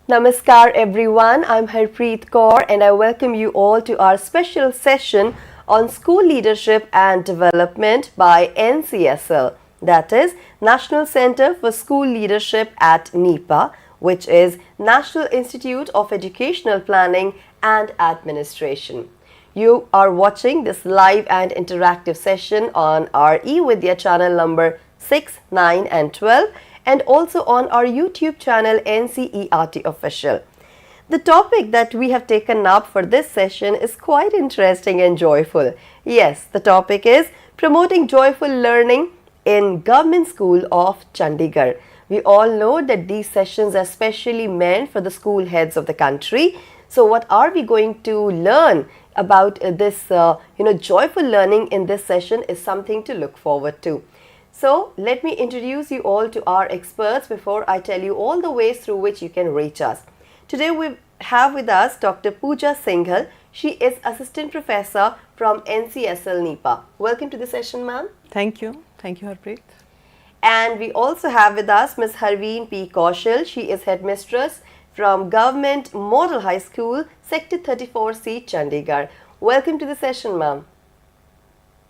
Namaskar everyone, I'm Harpreet Kaur and I welcome you all to our special session on School Leadership and Development by NCSL, that is National Centre for School Leadership at NIEPA, which is National Institute of Educational Planning and Administration. You are watching this live and interactive session on our eVidya channel number 6, 9 and 12 and also on our YouTube channel ncertofficial. The topic that we have taken up for this session is quite interesting and joyful. Yes, the topic is promoting joyful learning in Government School of Chandigarh. We all know that these sessions are specially meant for the school heads of the country. So what are we going to learn about this joyful learning in this session is something to look forward to. So let me introduce you all to our experts before I tell you all the ways through which you can reach us. Today we have with us Dr. Pooja Singhal. She is Assistant Professor from NCSL NIEPA. Welcome to the session, ma'am. Thank you. Thank you, Harpreet. And we also have with us Ms. Harveen P. Kaushal. She is Headmistress from Government Model High School, Sector 34C, Chandigarh. Welcome to the session, ma'am.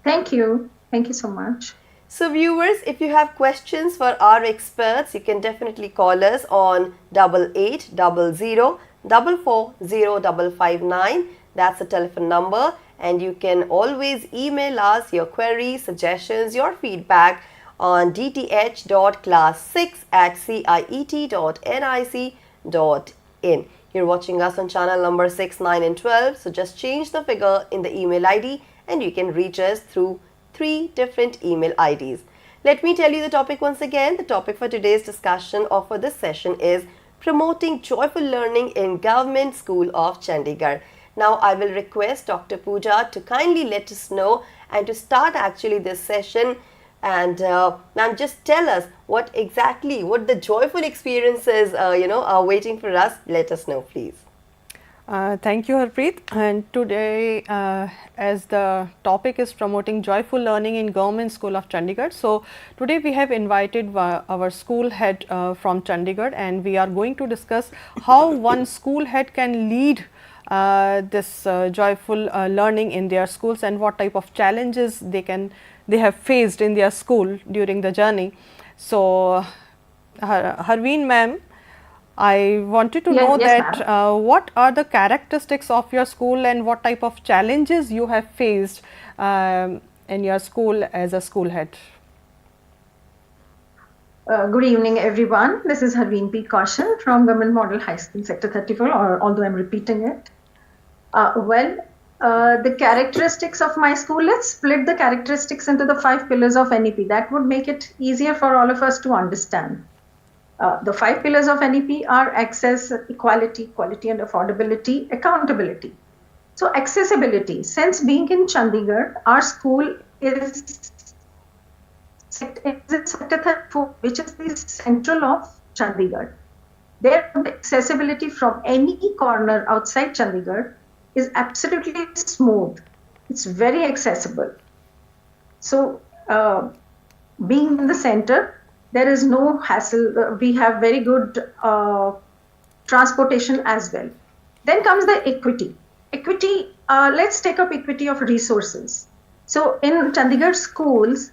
Thank you. Thank you so much. So viewers, if you have questions for our experts, you can definitely call us on 8800 440 That's the telephone number. And you can always email us your queries, suggestions, your feedback on dth.class6@ciet.nic.in. You're watching us on channel number 6, 9 and 12. So just change the figure in the email ID and you can reach us through 3 different email IDs. Let me tell you the topic once again. The topic for today's discussion or for this session is promoting joyful learning in Government School of Chandigarh. Now I will request Dr. Pooja to kindly let us know and to start actually this session. And ma'am, just tell us what the joyful experiences are waiting for us. Let us know, please. Thank you, Harpreet. And today, as the topic is promoting joyful learning in Government School of Chandigarh, so today we have invited our school head from Chandigarh, and we are going to discuss how one school head can lead this joyful learning in their schools and what type of challenges they have faced in their school during the journey. So, Harveen ma'am, I wanted to know that what are the characteristics of your school and what type of challenges you have faced in your school as a school head. Good evening, everyone. This is Harveen P. Kaushal from Government Model High School, Sector 34, although I'm repeating it. The characteristics of my school, let's split the characteristics into the 5 pillars of NEP. That would make it easier for all of us to understand. The 5 pillars of NEP are access, equality, quality and affordability, accountability. So accessibility, since being in Chandigarh, our school is Sector 34, which is the central of Chandigarh. Their accessibility from any corner outside Chandigarh is absolutely smooth. It's very accessible. So being in the center, there is no hassle. We have very good transportation as well. Then comes the equity. Equity, let's take up equity of resources. So in Chandigarh schools,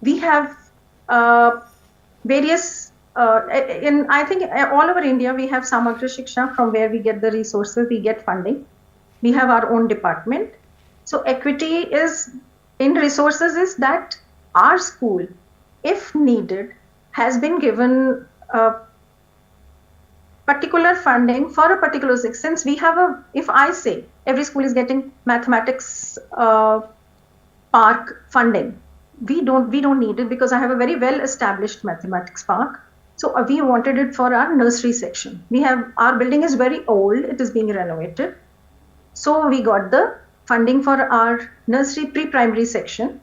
we have various, I think all over India, we have Samagra Shiksha, from where we get the resources, we get funding. We have our own department. So equity is in resources is that our school, if needed, has been given particular funding for a particular section. Since we have if I say every school is getting mathematics park funding, we don't need it because I have a very well established mathematics park. So we wanted it for our nursery section. Our building is very old, it is being renovated. So we got the funding for our nursery pre-primary section.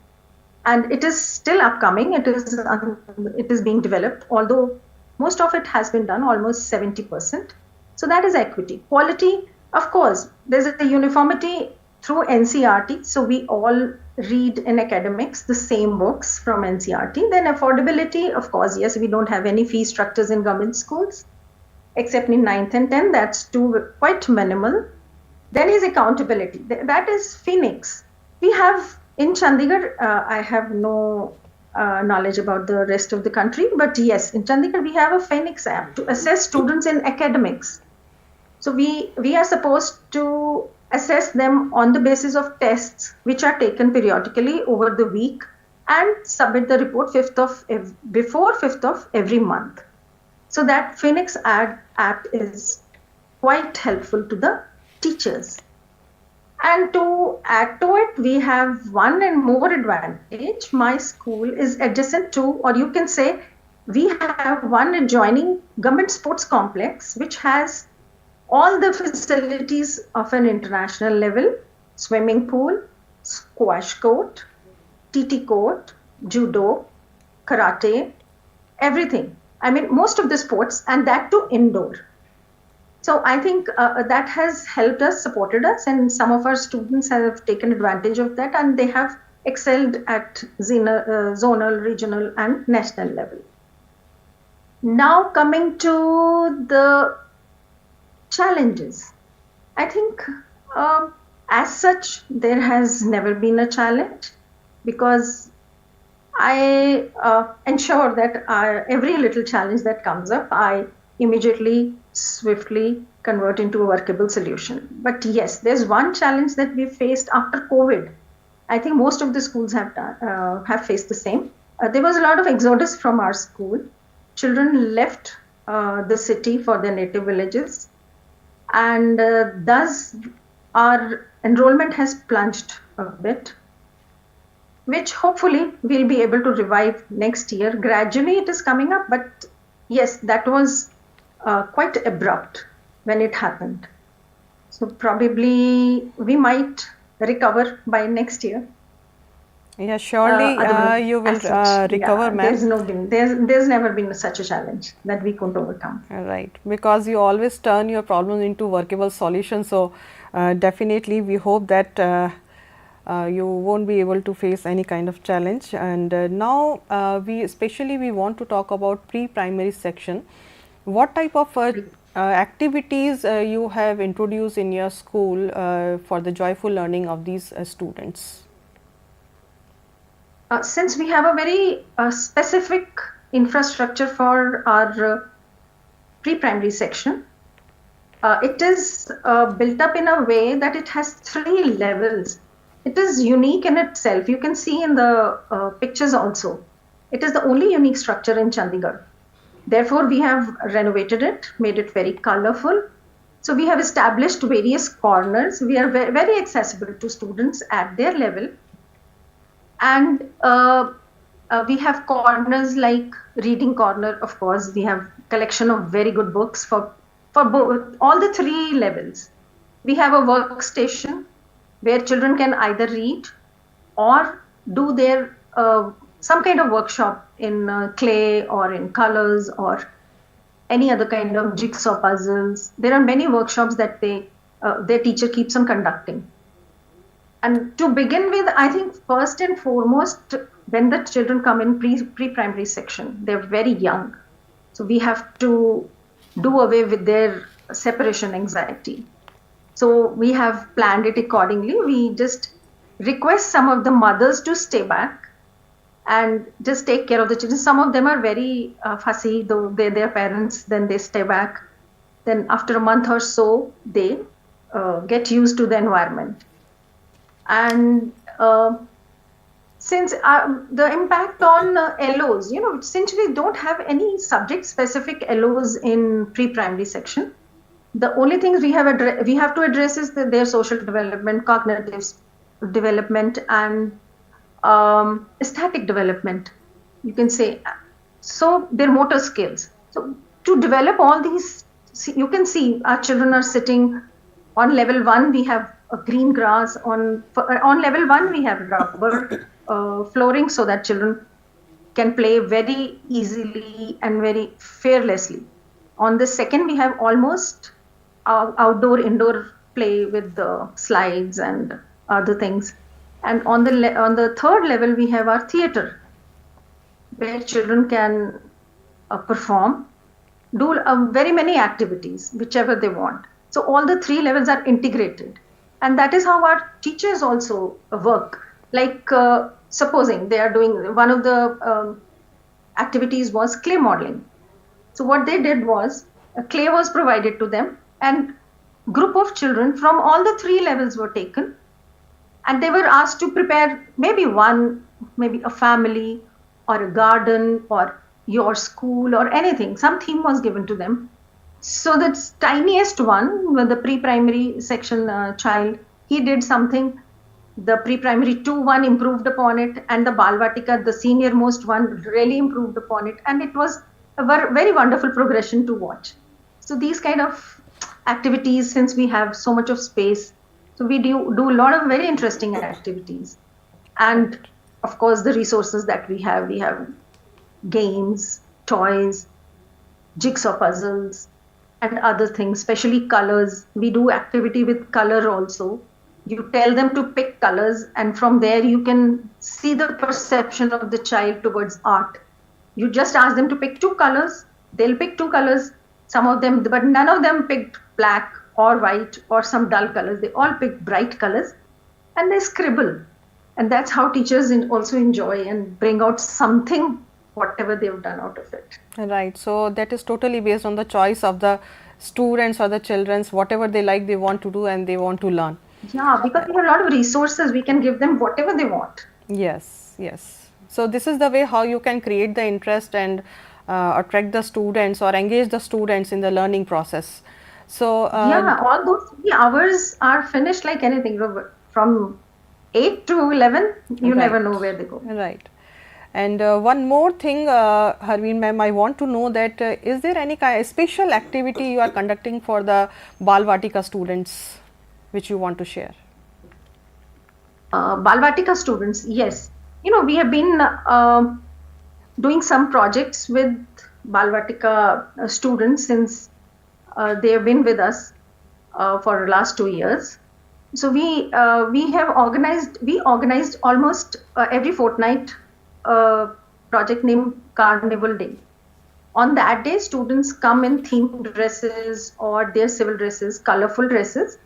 And it is still upcoming. It is being developed, although most of it has been done, almost 70%. So that is equity. Quality, of course, there's a uniformity through NCERT. So we all read in academics the same books from NCERT. Then affordability, of course, yes, we don't have any fee structures in government schools. except in 9th and 10th, that's too quite minimal. Then is accountability. That is Phoenix. We have in Chandigarh, I have no knowledge about the rest of the country, but yes, in Chandigarh we have a Phoenix app to assess students in academics. So we are supposed to assess them on the basis of tests which are taken periodically over the week and submit the report before 5th of every month. So that Phoenix app is quite helpful to the teachers. And to add to it, we have one and more advantage. My school is adjacent to, or you can say, we have one adjoining government sports complex, which has all the facilities of an international level: swimming pool, squash court, TT court, judo, karate, everything. I mean, most of the sports, and that too indoor. So I think that has helped us, supported us, and some of our students have taken advantage of that, and they have excelled at zonal, regional, and national level. Now coming to the challenges. I think as such, there has never been a challenge, because I ensure that every little challenge that comes up, I immediately, swiftly convert into a workable solution. But yes, there's one challenge that we faced after COVID. I think most of the schools have faced the same. There was a lot of exodus from our school. Children left the city for their native villages, and thus our enrollment has plunged a bit, which hopefully we'll be able to revive next year. Gradually it is coming up, but yes, that was quite abrupt when it happened. So probably we might recover by next year. Yeah, surely you will recover, ma'am. There's never been such a challenge that we couldn't overcome. Right, because you always turn your problems into workable solutions. So definitely we hope that you won't be able to face any kind of challenge. And now we want to talk about pre-primary section. What type of activities you have introduced in your school for the joyful learning of these students? Since we have a very specific infrastructure for our pre-primary section, it is built up in a way that it has 3 levels. It is unique in itself. You can see in the pictures also. It is the only unique structure in Chandigarh. Therefore, we have renovated it, made it very colorful. So we have established various corners. We are very accessible to students at their level. And we have corners like reading corner, of course. We have collection of very good books for both, all the 3 levels. We have a workstation where children can either read or do their some kind of workshop in clay or in colors or any other kind of jigsaw puzzles. There are many workshops that their teacher keeps on conducting. And to begin with, I think first and foremost, when the children come in pre-primary section, they're very young. So we have to do away with their separation anxiety. So we have planned it accordingly. We just request some of the mothers to stay back and just take care of the children. Some of them are very fussy, though they're their parents, then they stay back. Then after a month or so, they get used to the environment. And since the impact on LOs, since we don't have any subject-specific LOs in pre-primary section, the only things we have to address is their social development, cognitive development, and aesthetic development, you can say. So their motor skills. So to develop all these, you can see our children are sitting on level 1. We have a green grass on level 1. We have rubber flooring so that children can play very easily and very fearlessly. On the second, we have almost indoor play with the slides and other things. And on the third level, we have our theater, where children can perform do very many activities, whichever they want. So all the three levels are integrated. And that is how our teachers also work. Like supposing they are doing, one of the activities was clay modeling. So what they did was, clay was provided to them, and group of children from all the three levels were taken, and they were asked to prepare maybe a family or a garden or your school or anything. Some theme was given to them. So the tiniest one, the pre-primary section child, he did something. The pre-primary 2 one improved upon it, and the Balvatika, the senior most one, really improved upon it, and it was a very wonderful progression to watch. So these kind of activities, since we have so much of space, so we do a lot of very interesting activities. And of course, the resources that we have games, toys, jigsaw puzzles, and other things, especially colors. We do activity with color also. You tell them to pick colors, and from there you can see the perception of the child towards art. You just ask them to pick 2 colors, they'll pick 2 colors. Some of them, but none of them picked black or white or some dull colors. They all picked bright colors, and they scribble. And that's how teachers also enjoy and bring out something, whatever they've done out of it. Right. So that is totally based on the choice of the students or the children's, whatever they like, they want to do and they want to learn. Yeah, because we have a lot of resources, we can give them whatever they want. Yes, yes. So this is the way how you can create the interest and attract the students or engage the students in the learning process. So yeah, all those 3 hours are finished like anything. From 8 to 11, you never know where they go. Right. And one more thing, Harveen ma'am, I want to know that is there any kind of special activity you are conducting for the Balvatika students which you want to share? Balvatika students, yes. We have been doing some projects with Balvatika students since they have been with us for the last 2 years. So we organized almost every fortnight project named Carnival Day. On that day, students come in themed dresses or their civil dresses, colorful dresses,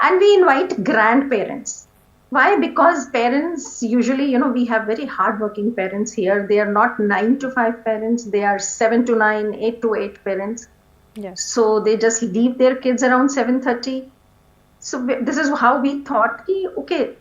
and we invite grandparents. Why? Because parents usually, we have very hardworking parents here. They are not 9 to 5 parents. They are 7 to 9, 8 to 8 parents. Yes. So they just leave their kids around 7:30. So this is how we thought, okay,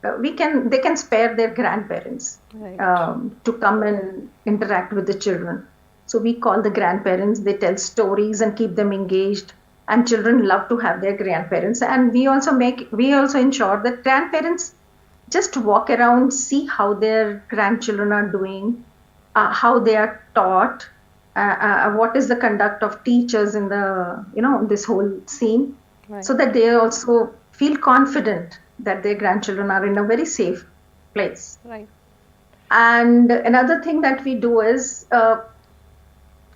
they can spare their grandparents to come and interact with the children. So we call the grandparents, they tell stories and keep them engaged. And children love to have their grandparents. And we also ensure that grandparents just walk around, see how their grandchildren are doing, how they are taught, what is the conduct of teachers in the, this whole scene, so that they also feel confident that their grandchildren are in a very safe place. Right. And another thing that we do is,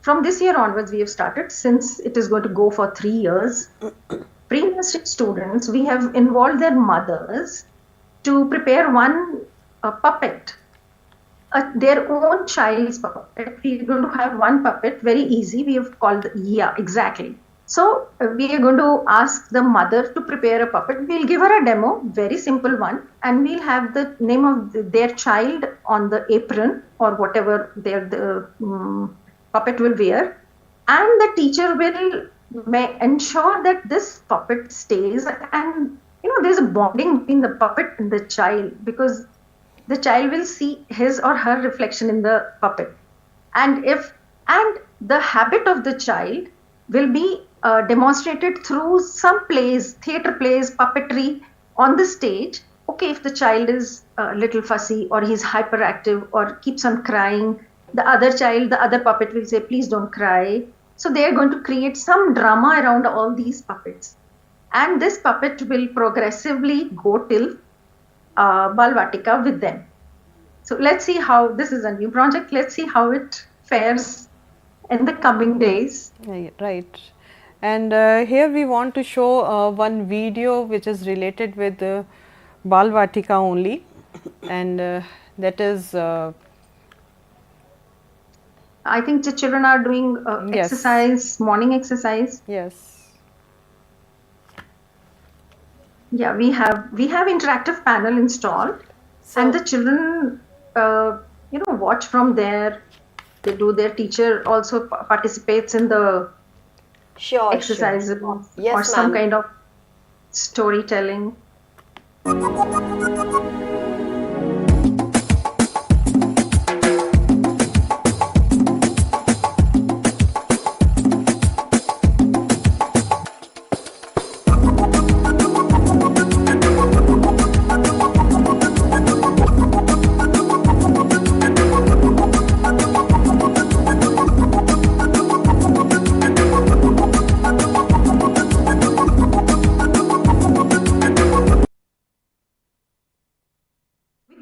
from this year onwards, we have started, since it is going to go for 3 years, pre-nursery students, we have involved their mothers to prepare one puppet, their own child's puppet. We are going to have one puppet, very easy, we have called, exactly. So we are going to ask the mother to prepare a puppet. We'll give her a demo, very simple one, and we'll have the name of their child on the apron or whatever the puppet will wear, and the teacher will ensure that this puppet stays. And there's a bonding between the puppet and the child, because the child will see his or her reflection in the puppet, and the habit of the child will be demonstrated through some plays, theatre plays, puppetry on the stage. Okay, if the child is a little fussy or he's hyperactive or keeps on crying, the other puppet will say, please don't cry. So they are going to create some drama around all these puppets. And this puppet will progressively go till Balvatika with them. So let's see how, this is a new project, let's see how it fares in the coming days. Right. And here we want to show one video which is related with Balvatika only, and that is I think the children are doing Yes. exercise, morning exercise. Yes. Yeah, we have interactive panel installed, So- and the children, watch from there. They do. Their teacher also participates in the Sure, exercises Yes, or some ma'am. kind of storytelling.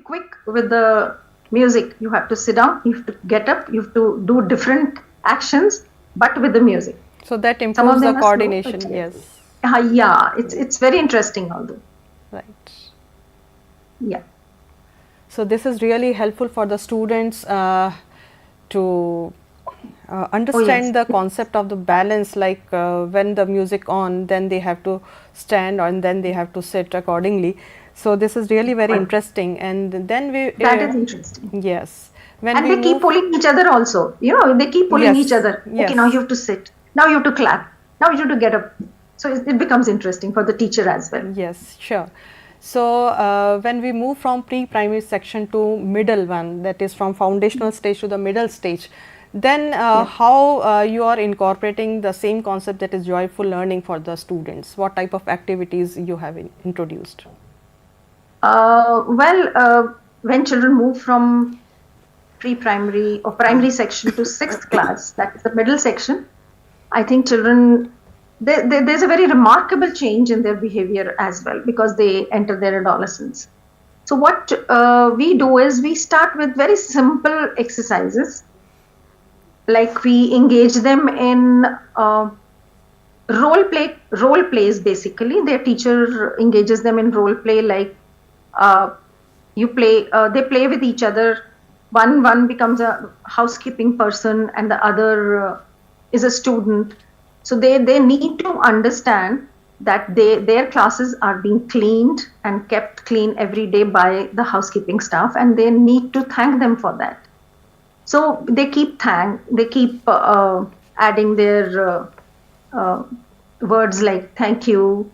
Quick with the music. You have to sit down, you have to get up, you have to do different actions, but with the music. So that Some of improves the them are slow, coordination. but Yes. yeah, it's very interesting although. Right. Yeah. So this is really helpful for the students to understand the concept of the balance, like when the music on, then they have to stand and then they have to sit accordingly. So this is really very interesting, and then we That is interesting. yes, when And we they keep pulling each other also. They keep pulling Yes, each other. yes. Okay, now you have to sit. Now you have to clap. Now you have to get up. So it becomes interesting for the teacher as well. Yes, sure. So when we move from pre-primary section to middle one, that is from foundational stage to the middle stage, then how you are incorporating the same concept, that is joyful learning, for the students? What type of activities you have introduced? When children move from pre-primary or primary section to 6th class, that is the middle section, I think children, there's a very remarkable change in their behavior as well, because they enter their adolescence. So what we do is we start with very simple exercises, like we engage them in role plays. Basically, their teacher engages them in role play, like they play with each other. One becomes a housekeeping person and the other is a student. So they need to understand that their classes are being cleaned and kept clean every day by the housekeeping staff, and they need to thank them for that. So they keep adding their words like thank you,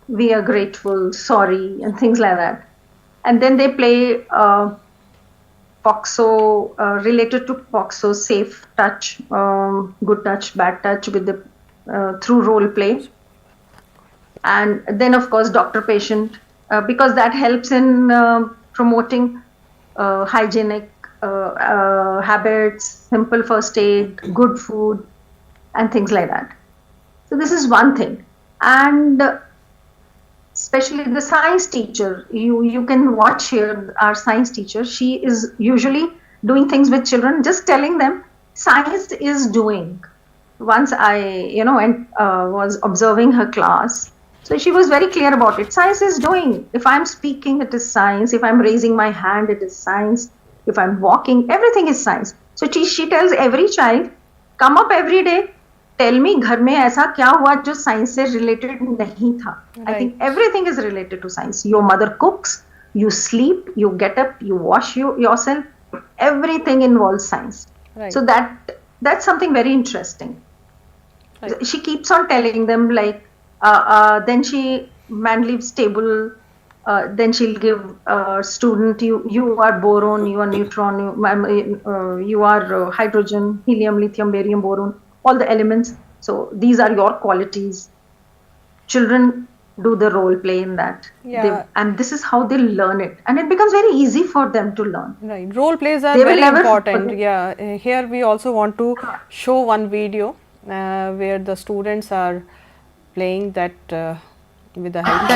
we are grateful, sorry, and things like that. And then they play POXO, related to POXO, safe touch, good touch, bad touch, with the through role play. And then of course doctor patient, because that helps in promoting hygienic habits, simple first aid, good food, and things like that. So this is one thing. And especially the science teacher, you can watch here our science teacher. She is usually doing things with children, just telling them science is doing. Once I was observing her class, so she was very clear about it. Science is doing. If I'm speaking, it is science. If I'm raising my hand, it is science. If I'm walking, everything is science. So she tells every child, come up every day, tell me घर में ऐसा क्या हुआ जो science से related नहीं था. I think everything is related to science. Your mother cooks, you sleep, you get up, you wash yourself. Everything involves science. Right. So that's something very interesting. Right. She keeps on telling them, like then she man leaves table. Then she'll give student, you are boron, you are neutron, you are hydrogen, helium, lithium, barium, boron, all the elements. So these are your qualities. Children do the role play in that. Yeah. And this is how they learn it. And it becomes very easy for them to learn. Right. Role plays are very important. Yeah. Here we also want to show one video where the students are playing that with the help.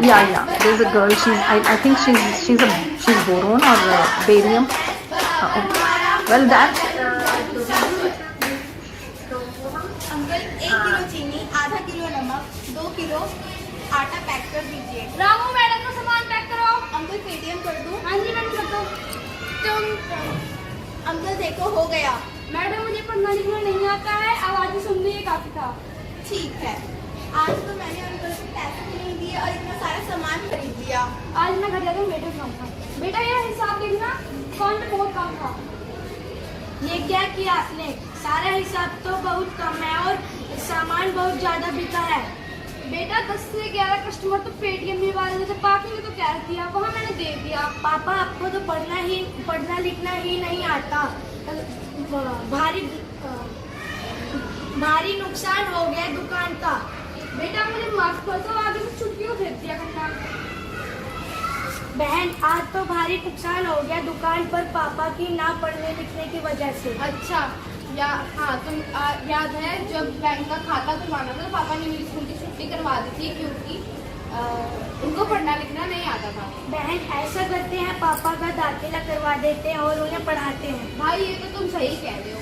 Yeah. There's a girl. I think she's boron or barium. Well, that. Uncle 1 kilo चीनी, आधा kilo नमक, 2 kilo आटा pack कर दीजिए। Ramu madam को सामान pack करो। Uncle Paytm कर दूं? हाँ जी मैडम कर दो। अंकल देखो हो गया। मैडम मुझे पढ़ना लिखना नहीं आता है, आवाज़ें सुनने ये काफ़ी था। ठीक है, आज तो मैंने अंकल को पैसे भी नहीं दिए और इतना सारा सामान खरीद लिया। आज मैं घर जाकर बेटे काम था। बेटा ये हिसाब देखना, कौन में बहुत कम था। ये क्या किया आपने? सारा हिसाब तो बहुत कम है और सामान बहुत ज़्यादा बिका है। बेटा 10 से 11 कस्टमर तो पेटीएम में वाले थे, बाकी में तो कैश दिया, वहाँ मैंने दे दिया। पापा आपको तो पढ़ना लिखना ही नहीं आता। भारी नुकसान हो गया दुकान का। बेटा मुझे माफ कर दो, आगे से छुट्टी को भेज दिया करना। बहन आज तो भारी नुकसान हो गया दुकान पर पापा की ना पढ़ने लिखने की वजह से। अच्छा हाँ तुम याद है जब बैंक का खाता खुलवाना था तो पापा ने मेरी स्कूल की छुट्टी करवा दी थी क्योंकि उनको पढ़ना लिखना नहीं आता था। बहन ऐसा करते हैं, पापा का दाखिला करवा देते हैं और उन्हें पढ़ाते हैं। भाई ये तो तुम सही कह रहे हो।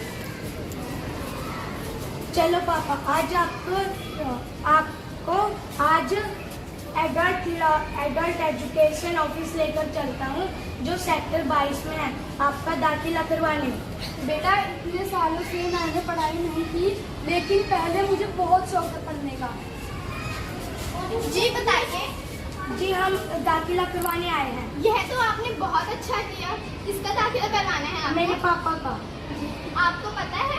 चलो पापा आज आपको आज एडल्ट एजुकेशन ऑफिस लेकर चलता हूँ जो सेक्टर 22 में है, आपका दाखिला करवाने। बेटा इतने सालों से मैंने पढ़ाई नहीं की, लेकिन पहले मुझे बहुत शौक था पढ़ने का। जी बताइए। जी हम दाखिला करवाने आए हैं। यह तो आपने बहुत अच्छा किया। किसका दाखिला करवाना है आपको? मेरे पापा का। आपको पता है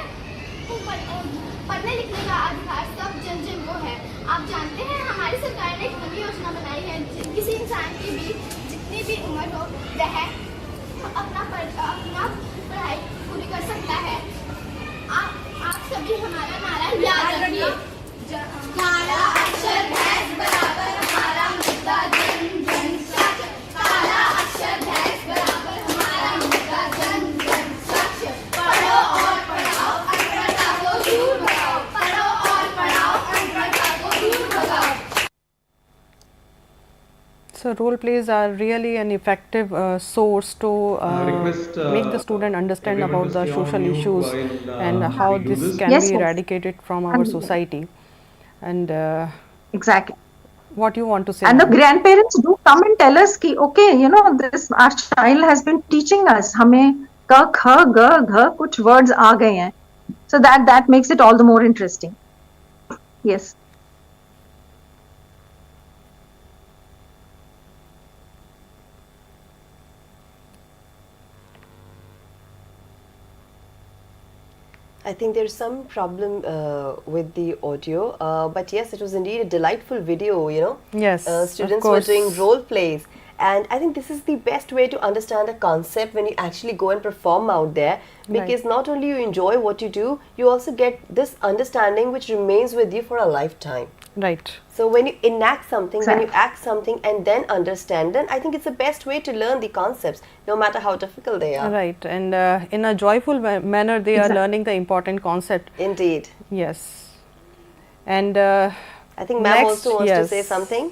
पढ़ने लिखने का अधिकार सब जन को है। आप जानते हैं हमारी सरकार ने एक नई योजना बनाई है, किसी इंसान की भी जितनी भी उम्र हो वह अपना पढ़ाई पूरी कर सकता है। आप सभी हमारा नारा याद रखिए। काला अक्षर भैंस बराबर हमारा मुद्दा जन जन सच। काला अक्षर भैंस बराबर हमारा मुद्दा जन जन सच। पढ़ो और पढ़ाओ अनपढ़ता को दूर भगाओ। पढ़ो और पढ़ाओ अनपढ़ता को दूर भगाओ। So role plays are really an effective source to make the student understand about the social issues and how this can be eradicated from our society. And Exactly. what you want to say? And the grandparents do come and tell us ki okay, you know, this our child has been teaching us, हमें क ख ग घ कुछ words आ गए हैं, so that makes it all the more interesting. Yes. I think there's some problem with the audio, but yes, it was indeed a delightful video, you know. Yes, students were doing role plays, and I think this is the best way to understand a concept when you actually go and perform out there, because not only you enjoy what you do, you also get this understanding which remains with you for a lifetime. Right. So when you enact something, when you act something and then understand, then I think it's the best way to learn the concepts, no matter how difficult they are. Right, and in a joyful manner they are learning the important concept. Indeed. Yes. And I think ma'am also wants to say something.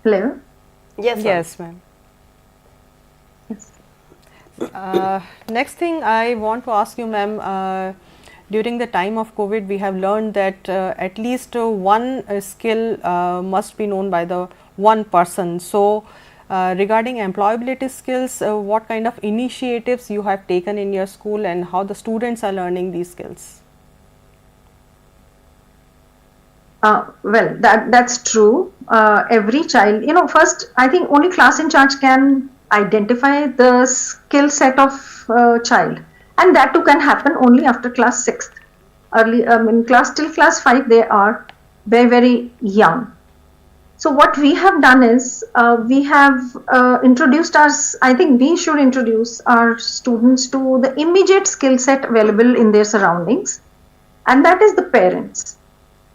Hello? Yes, yes ma'am. Next thing I want to ask you, ma'am, during the time of COVID, we have learned that at least one skill must be known by the one person. So, regarding employability skills, what kind of initiatives you have taken in your school and how the students are learning these skills? Well, that's true. Every child, you know, first I think only class in charge can identify the skill set of child, and that too can happen only after class 6th. Early in class till class 5 they are very young. So what we have done is we have introduced us. I think we should introduce our students to the immediate skill set available in their surroundings, and that is the parents.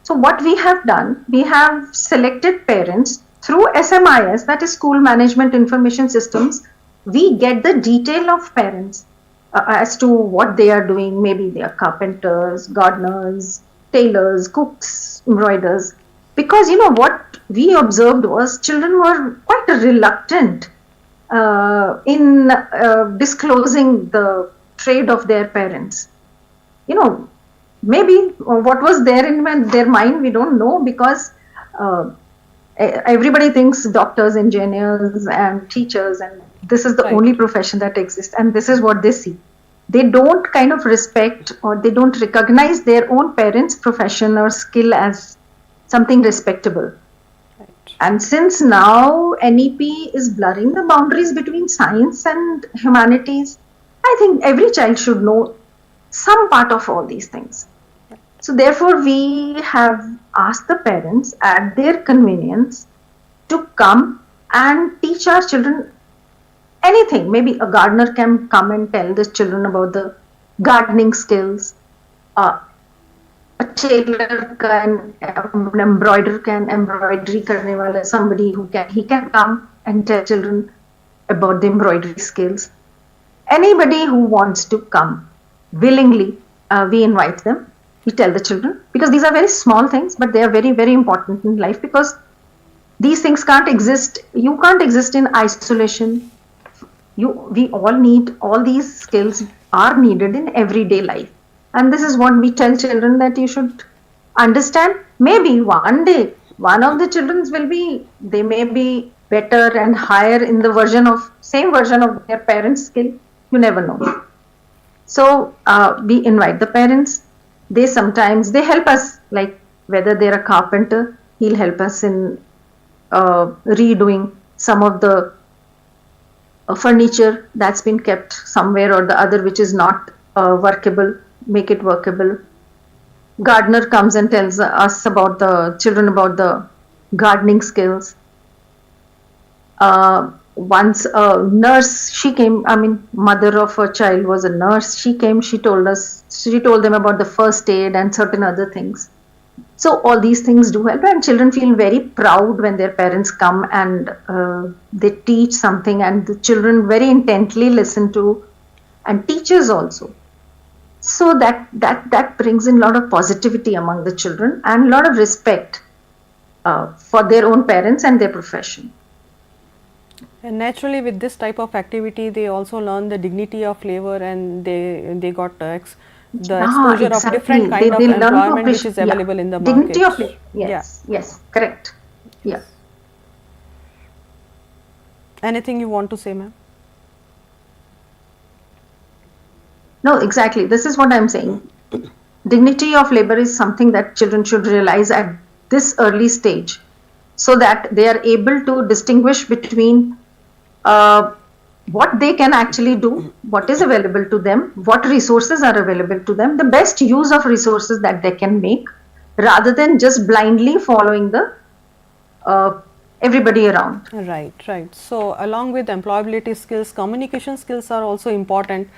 So what we have done, we have selected parents through SMIS, that is School Management Information Systems. We get the detail of parents as to what they are doing. Maybe they are carpenters, gardeners, tailors, cooks, embroiders. Because you know what we observed was children were quite reluctant in disclosing the trade of their parents. You know, maybe what was there in their mind, we don't know, because Everybody thinks doctors, engineers, and teachers, and this is the only profession that exists, and this is what they see. They don't kind of respect, or they don't recognize their own parents' profession or skill as something respectable. And since now NEP is blurring the boundaries between science and humanities, I think every child should know some part of all these things. So therefore, we have asked the parents at their convenience to come and teach our children anything. Maybe a gardener can come and tell the children about the gardening skills. A tailor can, an embroiderer can, embroidery karne wala, somebody who can come and tell children about the embroidery skills. Anybody who wants to come willingly, we invite them. We tell the children, because these are very small things, but they are very, very important in life, because these things can't exist. You can't exist in isolation. We all need, all these skills are needed in everyday life. And this is what we tell children, that you should understand. Maybe one day, one of the children will be, they may be better and higher in the same version of their parents' skill. You never know. So we invite the parents. They help us, like whether they're a carpenter, he'll help us in redoing some of the furniture that's been kept somewhere or the other which is not workable, make it workable. Gardener comes and tells us about the children about the gardening skills. Once a nurse, she came, mother of a child was a nurse. She came, she told them about the first aid and certain other things. So all these things do help, and children feel very proud when their parents come and they teach something, and the children very intently listen to, and teachers also. So that brings in a lot of positivity among the children and a lot of respect for their own parents and their profession. And naturally, with this type of activity, they also learn the dignity of labor, and they got the exposure exactly. of different kind of employment which is available in the market. Dignity of labor. Yes, correct. Yeah. Anything you want to say, ma'am? No, exactly. This is what I'm saying. Dignity of labor is something that children should realize at this early stage, so that they are able to distinguish between what they can actually do, what is available to them, what resources are available to them, the best use of resources that they can make, rather than just blindly following the everybody around. Right. So along with employability skills, communication skills are also important.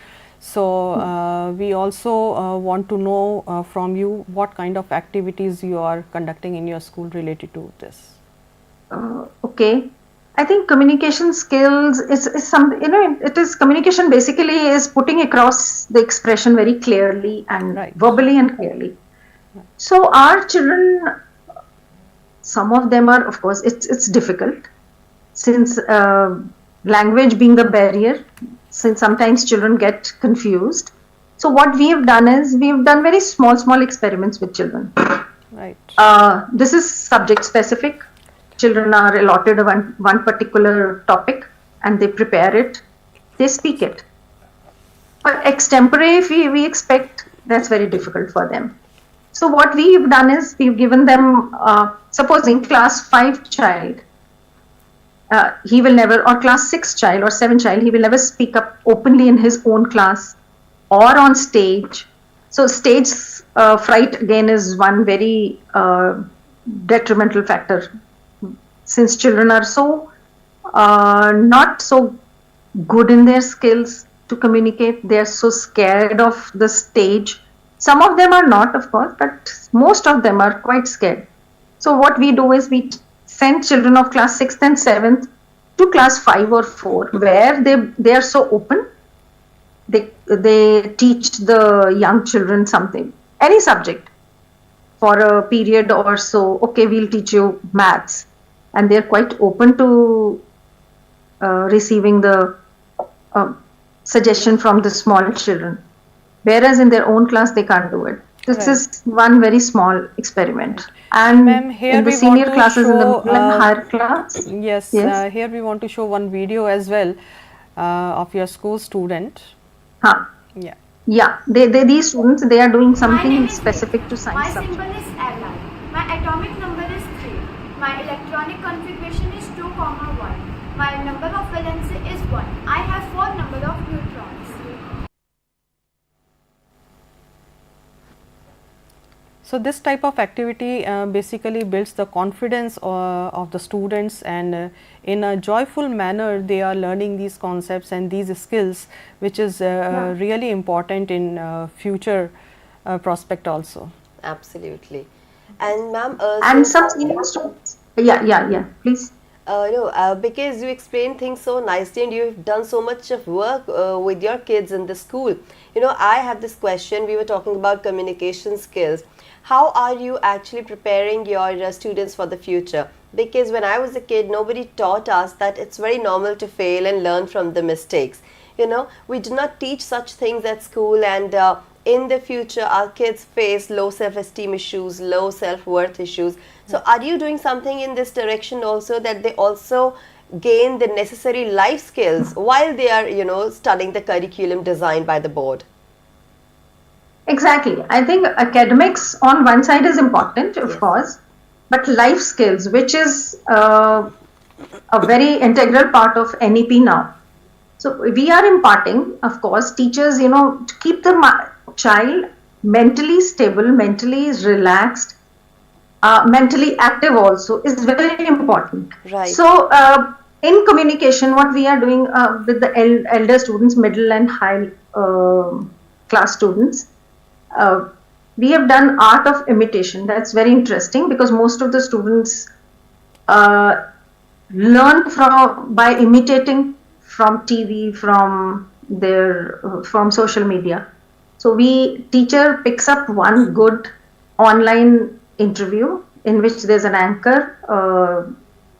So we also want to know from you what kind of activities you are conducting in your school related to this. Okay. I think communication skills is some, it is communication basically is putting across the expression very clearly and verbally and clearly. So our children, some of them are, of course, it's difficult, since language being the barrier, since sometimes children get confused. So what we have done is, we've done very small experiments with children. Right. This is subject specific. Children are allotted one particular topic, and they prepare it, they speak it. But extempore, if we expect, that's very difficult for them. So what we've done is, we've given them, supposing class 5 child, he will never, or class 6 child or 7 child, he will never speak up openly in his own class or on stage. So stage fright again is one very detrimental factor, since children are so not so good in their skills to communicate. They are so scared of the stage. Some of them are not, of course, but most of them are quite scared. So what we do is, we send children of class 6th and 7th to class 5 or 4, where they are so open. They teach the young children something, any subject, for a period or so. Okay, we'll teach you maths, and they're quite open to receiving the suggestion from the small children, whereas in their own class they can't do it. This is one very small experiment. and Ma'am, here in the we senior want to classes, in the show, middle and higher class. yes, Yes. here we want to show one video as well of your school student. Huh. Yeah. Yeah, these students, they are doing My name something is specific Nick. to science My subject. symbol is Li. My atomic number is 3. My electronic configuration is 2, 1. My number of valency is 1. I have 4 number of neutrons. So this type of activity basically builds the confidence of the students, and in a joyful manner they are learning these concepts and these skills, which is really important in future prospect also. Absolutely. And ma'am, And some senior students. Yeah. Please. no, because you explain things so nicely and you've done so much of work with your kids in the school. I have this question. We were talking about communication skills. How are you actually preparing your students for the future? Because when I was a kid, nobody taught us that it's very normal to fail and learn from the mistakes. We do not teach such things at school, and in the future our kids face low self-esteem issues, low self-worth issues. So are you doing something in this direction also, that they also gain the necessary life skills while they are studying the curriculum designed by the board? Exactly. I think academics on one side is important, of course, but life skills, which is a very integral part of NEP now. So we are imparting, of course, teachers, to keep the child mentally stable, mentally relaxed, mentally active also is very important. Right. So in communication, what we are doing with the elder students, middle and high class students, we have done art of imitation. That's very interesting because most of the students learn by imitating from TV, from social media. So teacher picks up one good online interview in which there's an anchor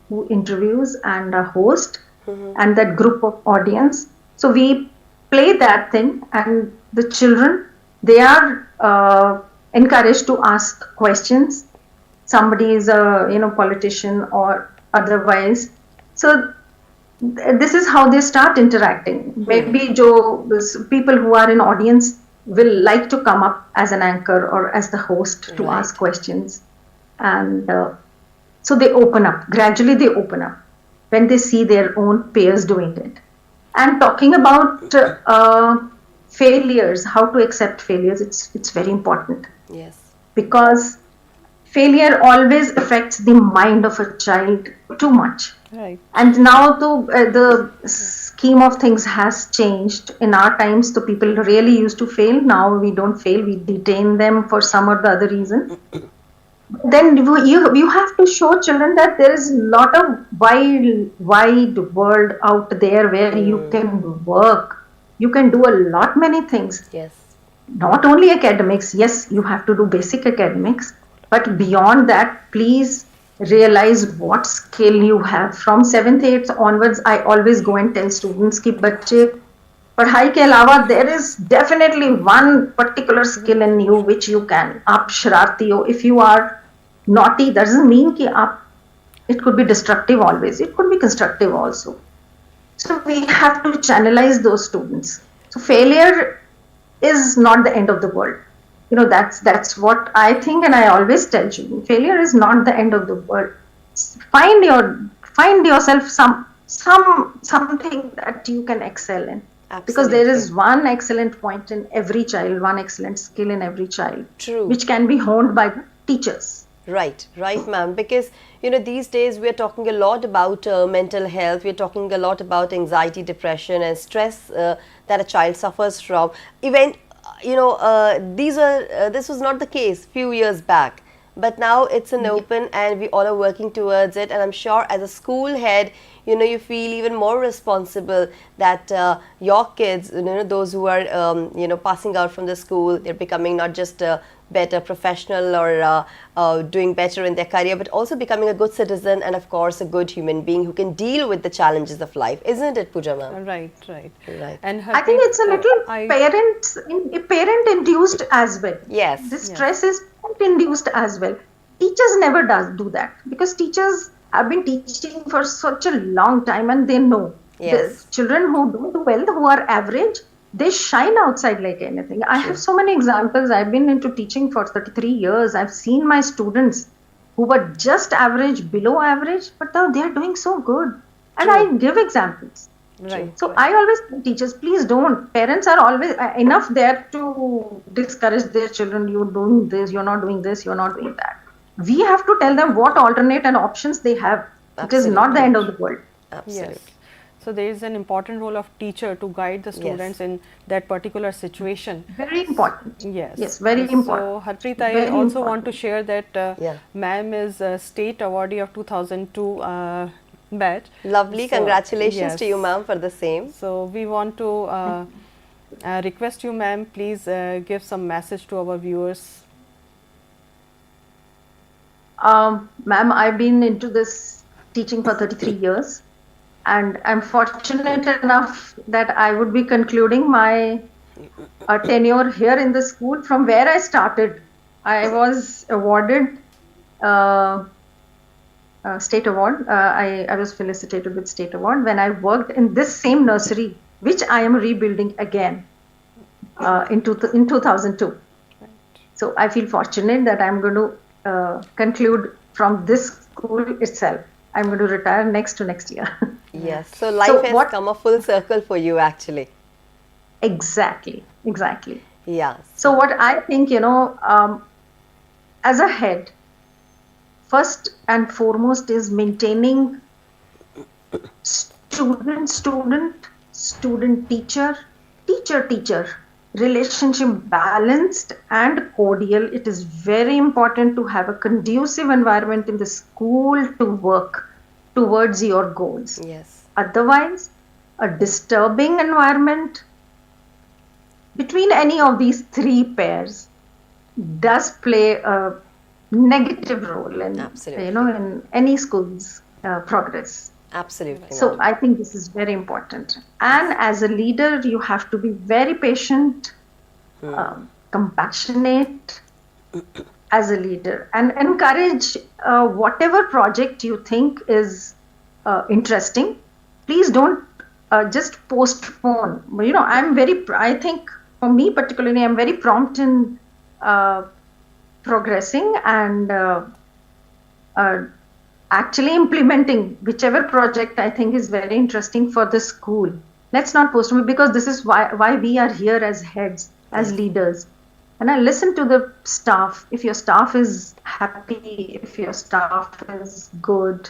who interviews and a host and that group of audience. So we play that thing, and the children, they are encouraged to ask questions. Somebody is a politician or otherwise. So this is how they start interacting. Maybe people who are in audience will like to come up as an anchor or as the host to ask questions, and so they open up. Gradually they open up when they see their own peers doing it. And talking about failures, how to accept failures, it's very important. Yes. Because failure always affects the mind of a child too much. Right. And now the scheme of things has changed. In our times, the people really used to fail. Now we don't fail, we detain them for some or the other reason. Then you have to show children that there is a lot of wide world out there where you can work. You can do a lot many things. Yes. Not only academics. Yes, you have to do basic academics, but beyond that, please realize what skill you have. From 7th, 8th onwards, I always go and tell students कि बच्चे पढ़ाई के अलावा there is definitely one particular skill in you which you can. आप शरारती हो. If you are naughty, doesn't mean कि आप. It could be destructive always. It could be constructive also. So we have to channelize those students. So failure is not the end of the world. That's what I think, and I always tell children, failure is not the end of the world. Find yourself something that you can excel in. Absolutely. Because there is one excellent point in every child, one excellent skill in every child. True. Which can be honed by the teachers. Right, ma'am. Because these days we are talking a lot about mental health. We are talking a lot about anxiety, depression, and stress that a child suffers from. This was not the case few years back, but now it's an open, and we all are working towards it. And I'm sure as a school head, you feel even more responsible that your kids, those who are passing out from the school, they're becoming not just a better professional or doing better in their career, but also becoming a good citizen and of course a good human being who can deal with the challenges of life, isn't it, Pooja ma'am? Right. And I think it's a little parent induced as well. Yes. This stress is parent induced as well. Teachers never do that, because teachers have been teaching for such a long time, and they know Yes. the children who don't do well, who are average, they shine outside like anything. I have so many examples. I've been into teaching for 33 years. I've seen my students who were just average, below average, but now they are doing so good. And I give examples. Right. So I always tell teachers, please don't. Parents are always enough there to discourage their children. You're doing this, you're not doing this, you're not doing that. We have to tell them what alternate and options they have. It is not the end of the world. Absolutely. Yes. So there is an important role of teacher to guide the students in that particular situation. Very important. Yes. Yes, very important. So Harpreet, I Very also important. want to share that ma'am is a state awardee of 2002 batch. Lovely. So, Congratulations to you, yes. ma'am, for the same. So we want to request you, ma'am, please give some message to our viewers. Ma'am, I've been into this teaching for 33 years, and I'm fortunate enough that I would be concluding my tenure here in the school from where I started. I was awarded state award. I was felicitated with state award when I worked in this same nursery, which I am rebuilding again in 2002. So I feel fortunate that I'm going to conclude from this school itself. I'm going to retire next year. Yes. So life has what- come a full circle for you, actually. Exactly. Yeah. So what I think, as a head, first and foremost is maintaining student-teacher, teacher-teacher relationship balanced and cordial. It is very important to have a conducive environment in the school to work towards your goals. Yes. Otherwise, a disturbing environment between any of these three pairs does play a negative role in, Absolutely. in any school's progress. Absolutely. So ma'am. I think this is very important. And as a leader, you have to be very patient, compassionate as a leader, and encourage whatever project you think is interesting. Please don't just postpone. I think for me particularly, I'm very prompt in progressing and actually implementing whichever project I think is very interesting for the school. Let's not postpone, because this is why we are here as heads, as leaders. And I listen to the staff. If your staff is happy, if your staff is good,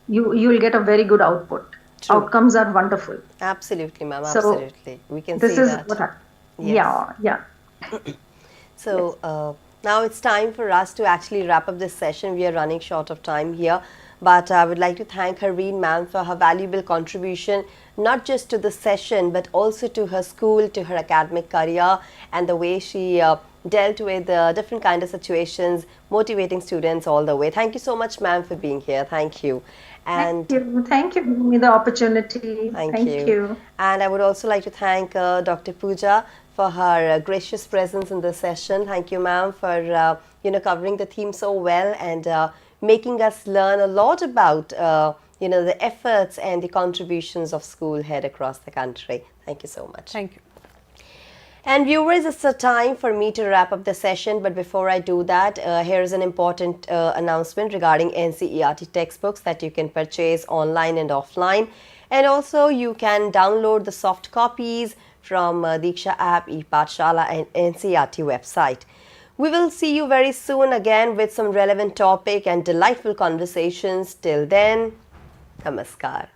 you'll get a very good output. True. Outcomes are wonderful. Absolutely, ma'am. So, Absolutely. We can This see is that. what I, Yes. yeah. So now it's time for us to actually wrap up this session. We are running short of time here, but I would like to thank Hareen ma'am for her valuable contribution, not just to the session, but also to her school, to her academic career, and the way she dealt with different kind of situations, motivating students all the way. Thank you so much, ma'am, for being here. Thank you. And Thank you for giving me the opportunity. Thank you. And I would also like to thank Dr. Pooja for her gracious presence in this session. Thank you, ma'am, for covering the theme so well and making us learn a lot about the efforts and the contributions of school head across the country. Thank you so much. Thank you. And viewers, it's a time for me to wrap up the session, but before I do that, here is an important announcement regarding NCERT textbooks that you can purchase online and offline. And also you can download the soft copies from Diksha app, ePathshala and NCERT website. We will see you very soon again with some relevant topic and delightful conversations. Till then, namaskar.